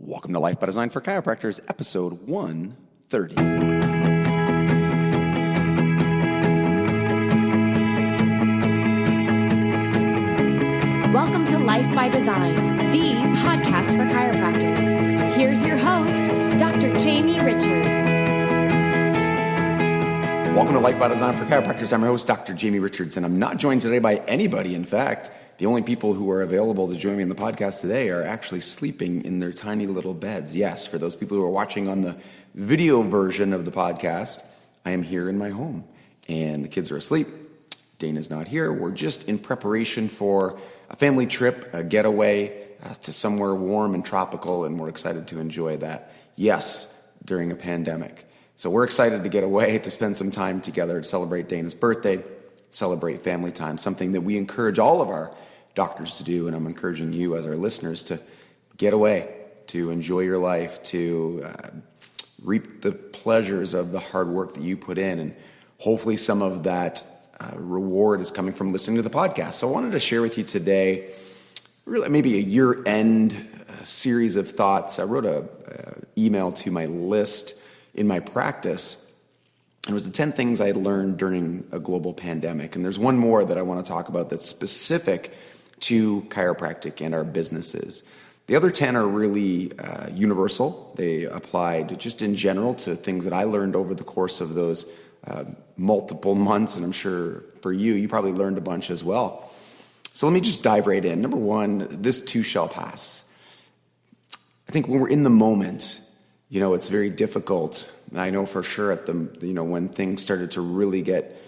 Welcome to Life by Design for Chiropractors, episode 130. Welcome to Life by Design, the podcast for chiropractors. Here's your host, Dr. Jamie Richards. Welcome to Life by Design for Chiropractors. I'm your host, Dr. Jamie Richards, and I'm not joined today by anybody. In fact, the only people who are available to join me in the podcast today are actually sleeping in their tiny little beds. Yes, for those people who are watching on the video version of the podcast, I am here in my home, and the kids are asleep. Dana's not here. We're just in preparation for a family trip, a getaway to somewhere warm and tropical, and we're excited to enjoy that. Yes, during a pandemic. So we're excited to get away, to spend some time together, to celebrate Dana's birthday, celebrate family time, something that we encourage all of our doctors to do, and I'm encouraging you as our listeners to get away, to enjoy your life, to reap the pleasures of the hard work that you put in, and hopefully some of that reward is coming from listening to the podcast. So I wanted to share with you today really maybe a year-end series of thoughts. I wrote an email to my list in my practice, and it was the 10 things I had learned during a global pandemic. And there's one more that I want to talk about that's specific to chiropractic and our businesses. The other 10 are really universal. They applied just in general to things that I learned over the course of those multiple months, and I'm sure for you, you probably learned a bunch as well. So let me just dive right in. Number one, this too shall pass. I think when we're in the moment, it's very difficult. And I know for sure at when things started to really get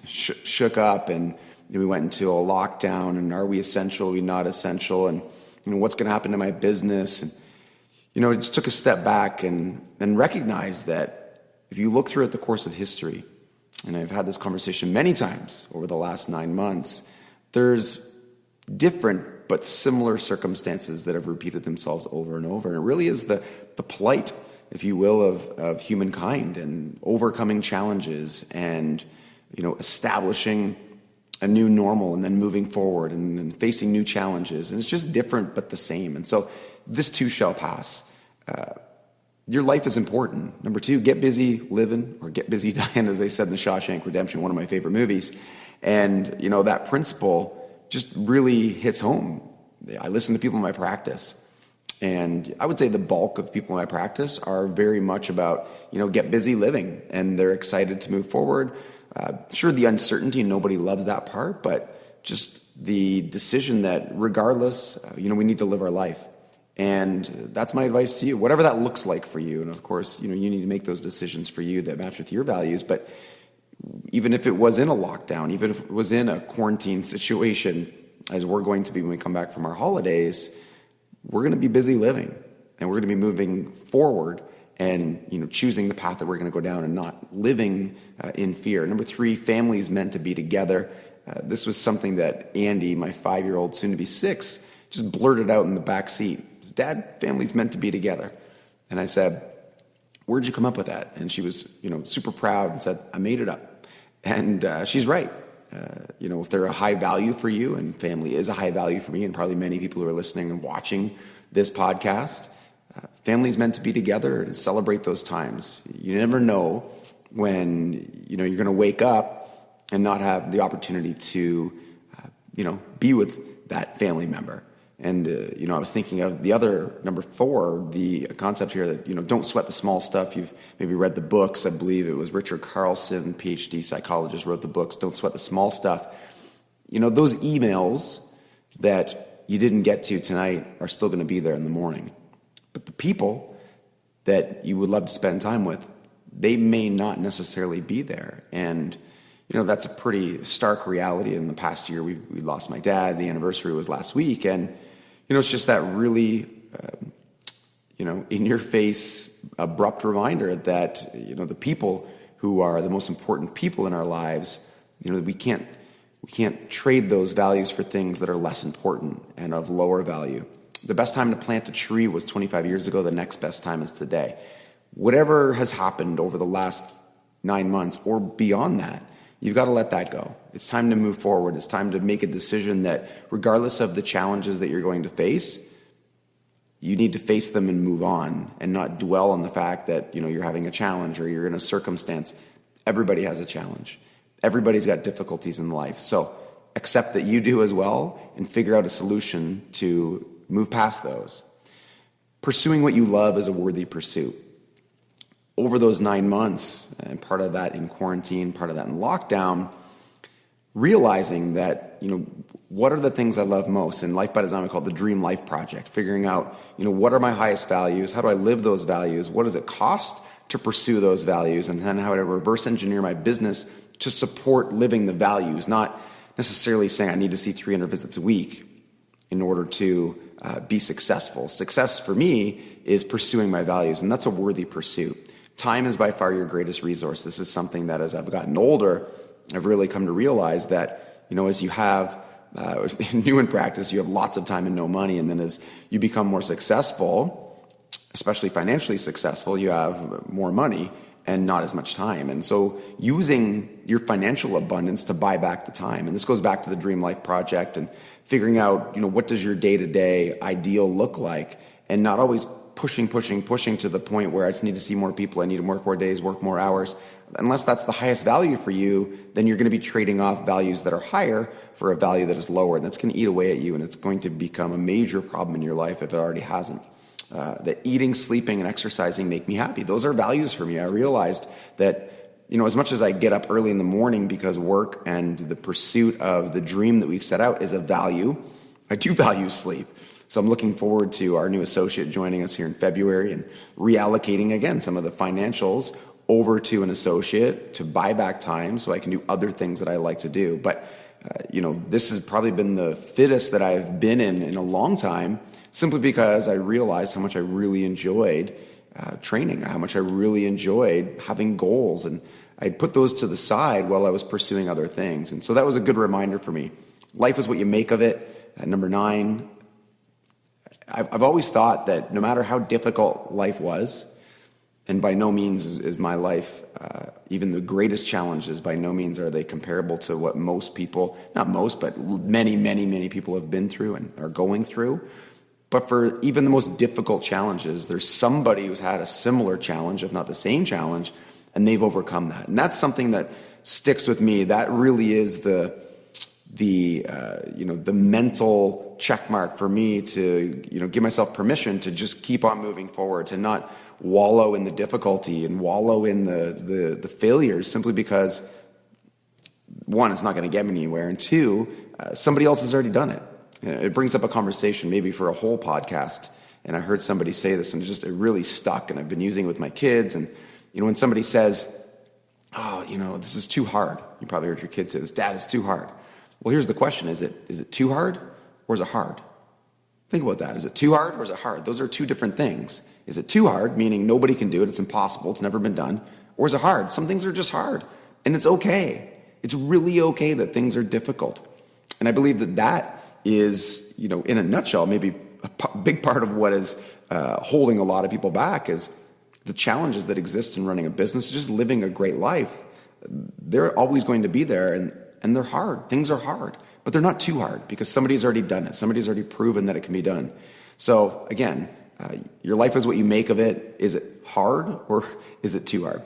shook up, and we went into a lockdown, and are we essential, are we not essential, and what's going to happen to my business? And I just took a step back and recognized that if you look through at the course of history, and I've had this conversation many times over the last 9 months, there's different but similar circumstances that have repeated themselves over and over. And it really is the plight, if you will, of humankind, and overcoming challenges, and establishing a new normal, and then moving forward and facing new challenges. And it's just different but the same. And so this too shall pass. Your life is important. Number two, get busy living, or get busy dying, as they said in The Shawshank Redemption, one of my favorite movies. And that principle just really hits home. I listen to people in my practice, and I would say the bulk of people in my practice are very much about, get busy living, and they're excited to move forward. Sure, the uncertainty, nobody loves that part, but just the decision that regardless, we need to live our life. And that's my advice to you, whatever that looks like for you. And of course, you need to make those decisions for you that match with your values. But even if it was in a lockdown, even if it was in a quarantine situation, as we're going to be when we come back from our holidays, we're going to be busy living, and we're going to be moving forward, and choosing the path that we're going to go down, and not living in fear. Number three, family is meant to be together. This was something that Andy, my 5-year-old, soon to be 6, just blurted out in the back seat. His dad, family's meant to be together. And I said, where'd you come up with that? And she was, super proud and said, I made it up. And she's right. If they're a high value for you, and family is a high value for me, and probably many people who are listening and watching this podcast, family's meant to be together and celebrate those times. You never know when, you're going to wake up and not have the opportunity to, be with that family member. And, I was thinking of the other, number 4, the concept here that, don't sweat the small stuff. You've maybe read the books. I believe it was Richard Carlson, PhD psychologist, wrote the books, Don't Sweat the Small Stuff. Those emails that you didn't get to tonight are still going to be there in the morning. But the people that you would love to spend time with, they may not necessarily be there. And, that's a pretty stark reality. In the past year, we lost my dad. The anniversary was last week. And, it's just that really, in your face, abrupt reminder that, the people who are the most important people in our lives, we can't trade those values for things that are less important and of lower value. The best time to plant a tree was 25 years ago. The next best time is today. Whatever has happened over the last 9 months or beyond that, you've got to let that go. It's time to move forward. It's time to make a decision that regardless of the challenges that you're going to face, you need to face them and move on and not dwell on the fact that, you're having a challenge or you're in a circumstance. Everybody has a challenge. Everybody's got difficulties in life. So accept that you do as well and figure out a solution to move past those. Pursuing what you love is a worthy pursuit. Over those 9 months, and part of that in quarantine, part of that in lockdown, realizing that, what are the things I love most? In Life by Design, we call it the Dream Life Project, figuring out, what are my highest values? How do I live those values? What does it cost to pursue those values? And then how do I reverse engineer my business to support living the values, not necessarily saying I need to see 300 visits a week in order to be successful. Success for me is pursuing my values, and that's a worthy pursuit. Time is by far your greatest resource. This is something that as I've gotten older, I've really come to realize that, as you have, new in practice, you have lots of time and no money. And then as you become more successful, especially financially successful, you have more money and not as much time. And so using your financial abundance to buy back the time. And this goes back to the Dream Life Project and figuring out, what does your day-to-day ideal look like, and not always pushing to the point where I just need to see more people, I need to work more days, work more hours. Unless that's the highest value for you, then you're going to be trading off values that are higher for a value that is lower. And that's going to eat away at you, and it's going to become a major problem in your life if it already hasn't. That eating, sleeping, and exercising make me happy. Those are values for me. I realized that, as much as I get up early in the morning because work and the pursuit of the dream that we've set out is a value, I do value sleep. So I'm looking forward to our new associate joining us here in February and reallocating, again, some of the financials over to an associate to buy back time so I can do other things that I like to do. But, this has probably been the fittest that I've been in a long time, simply because I realized how much I really enjoyed training, how much I really enjoyed having goals. And I'd put those to the side while I was pursuing other things. And so that was a good reminder for me. Life is what you make of it. Number 9, I've always thought that no matter how difficult life was, and by no means is my life, even the greatest challenges, by no means are they comparable to what most people, not most, but many, many, many people have been through and are going through. But for even the most difficult challenges, there's somebody who's had a similar challenge, if not the same challenge, and they've overcome that. And that's something that sticks with me. That really is the mental check mark for me to, give myself permission to just keep on moving forward, to not wallow in the difficulty and wallow in the failures simply because, one, it's not going to get me anywhere, and two, somebody else has already done it. It brings up a conversation maybe for a whole podcast, and I heard somebody say this, and it really stuck, and I've been using it with my kids. And when somebody says, "Oh, this is too hard," you probably heard your kids say this, "Dad, it's too hard." Well, here's the question: is it too hard, or is it hard? Think about that. Is it too hard, or is it hard? Those are two different things. Is it too hard, meaning nobody can do it, it's impossible, it's never been done, or is it hard? Some things are just hard, and it's okay. It's really okay that things are difficult, and I believe that is, in a nutshell, maybe a big part of what is holding a lot of people back is the challenges that exist in running a business, just living a great life. They're always going to be there, and they're hard. Things are hard, but they're not too hard because somebody's already done it. Somebody's already proven that it can be done. So again, your life is what you make of it. Is it hard or is it too hard?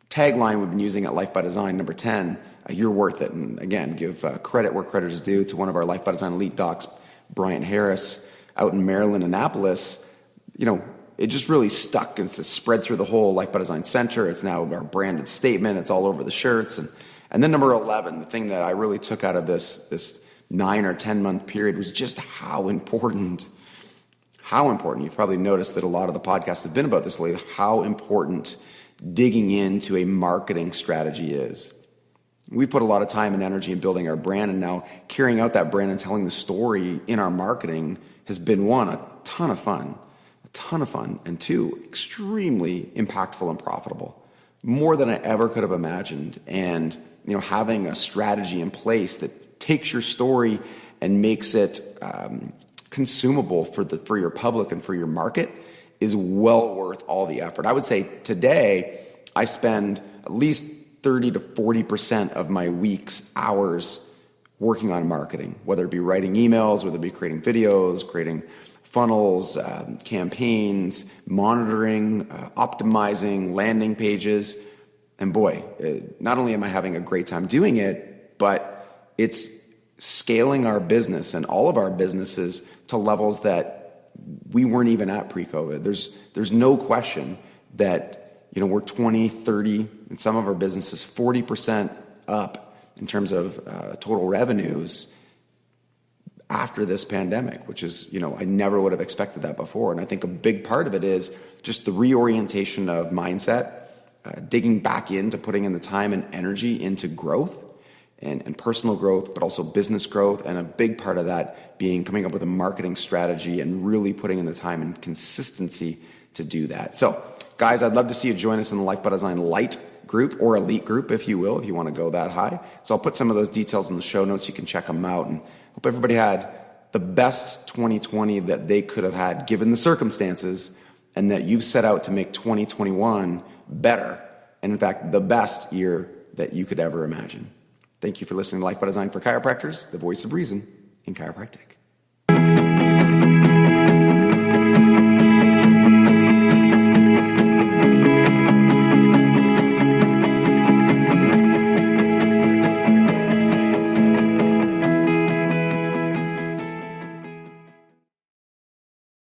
Tagline we've been using at Life by Design, number 10, you're worth it. And again, give credit where credit is due to one of our Life by Design elite docs, Brian Harris, out in Maryland, Annapolis. It just really stuck, and it's spread through the whole Life by Design Center. It's now our branded statement. It's all over the shirts. And then number 11, the thing that I really took out of this 9 or 10 month period was just how important. You've probably noticed that a lot of the podcasts have been about this lately, how important digging into a marketing strategy is. We've put a lot of time and energy in building our brand, and now carrying out that brand and telling the story in our marketing has been, one, a ton of fun, and two, extremely impactful and profitable, more than I ever could have imagined. And having a strategy in place that takes your story and makes it consumable for your public and for your market is well worth all the effort. I would say today I spend at least 30 to 40% of my week's hours working on marketing, whether it be writing emails, whether it be creating videos, creating funnels, campaigns, monitoring, optimizing, landing pages. And boy, not only am I having a great time doing it, but it's scaling our business and all of our businesses to levels that we weren't even at pre-COVID. There's no question that, we're 20, 30, and some of our businesses 40% up in terms of total revenues after this pandemic, which is, I never would have expected that before. And I think a big part of it is just the reorientation of mindset, digging back into putting in the time and energy into growth and personal growth, but also business growth. And a big part of that being coming up with a marketing strategy and really putting in the time and consistency to do that. So guys, I'd love to see you join us in the Life by Design Light group or Elite group, if you will, if you want to go that high. So I'll put some of those details in the show notes. You can check them out, and hope everybody had the best 2020 that they could have had given the circumstances, and that you've set out to make 2021 better. And in fact, the best year that you could ever imagine. Thank you for listening to Life by Design for Chiropractors, the voice of reason in chiropractic.